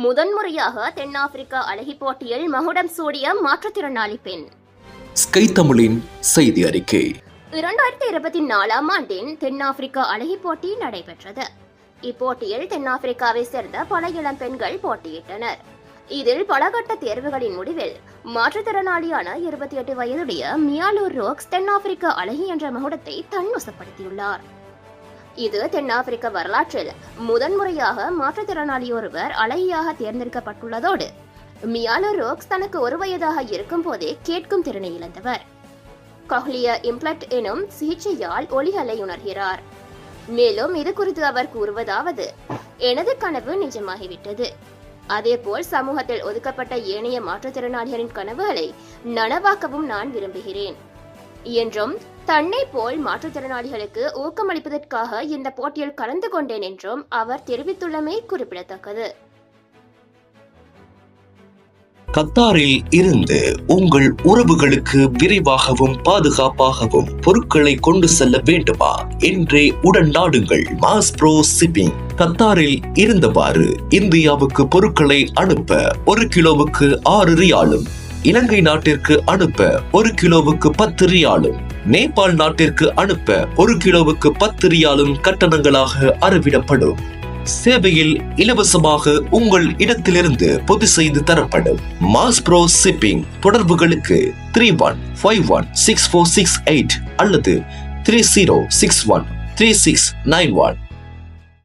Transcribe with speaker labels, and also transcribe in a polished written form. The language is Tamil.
Speaker 1: முதன்முறையாக தென்னாப்பிரிக்கா அழகி போட்டியில் மகுடம் சூடிய மாற்றுத்திறனாளி பெண்.
Speaker 2: ஸ்கை தமிழின் செய்தி அறிக்கை.
Speaker 1: 2024ஆம் ஆண்டின் தென்னாப்பிரிக்கா அழகி போட்டி நடைபெற்றது. இப்போட்டியில் தென்னாப்பிரிக்காவை சேர்ந்த பல இளம் பெண்கள் போட்டியிட்டனர். இதில் பலகட்ட தேர்வுகளின் முடிவில் மாற்றுத்திறனாளியான 28 வயதுடைய மியாலோ ரோக்ஸ் தென்னாப்பிரிக்கா அழகி என்ற மகுடத்தை தன்வசப்படுத்தியுள்ளார். இது தென்னாப்பிரிக்க வரலாற்றில் முதன்முறையாக மாற்றுத்திறனாளி ஒருவர் அழகியாக தேர்ந்தெடுக்கப்பட்டுள்ளதோடு மியாலோ ரோக்ஸ் தனக்கு 1 வயதாக இருக்கும் போதே கேட்கும் திறனை இழந்தவர். காக்லியர் இம்ப்ளான்ட் எனும் சிகிச்சையால் ஒலிகளை உணர்கிறார். மேலும் இது குறித்து அவர் கூறுவதாவது, எனது கனவு நிஜமாகிவிட்டது. அதேபோல் சமூகத்தில் ஒதுக்கப்பட்ட ஏனைய மாற்றுத்திறனாளிகளின் கனவுகளை நனவாக்கவும் நான் விரும்புகிறேன் என்றும், தன்னை போல் மாற்றுத்திறனாளிகளுக்கு ஊக்கமளிப்பதற்காக இந்த போட்டியில் கலந்து கொண்டேன் என்றும் அவர் தெரிவித்துள்ளமை குறிப்பிடத்தக்கது.
Speaker 2: கத்தாரில் இருந்து உங்கள் உறவுகளுக்கு விரைவாகவும் பாதுகாப்பாகவும் பொருட்களை கொண்டு செல்ல வேண்டுமா? என்றே உடன் நாடுங்கள் மாஸ்ப்ரோ ஷிப்பிங். கத்தாரில் இருந்தவாறு இந்தியாவுக்கு பொருட்களை அனுப்ப 1 கிலோவுக்கு 6 ரியாலும், இலங்கை நாட்டிற்கு அனுப்ப 1 கிலோவுக்கு 10 ரியாலும், நேபாள் நாட்டிற்கு அனுப்ப 1 கிலோவுக்கு 10 ரியாலும் கட்டணங்களாக அறவிடப்படும். சேவையில் இலவசமாக உங்கள் இடத்திலிருந்து பொது செய்து தரப்படும். மாஸ்ப்ரோ ஷிப்பிங். தொடர்புகளுக்கு 31516468 அல்லது 30613691.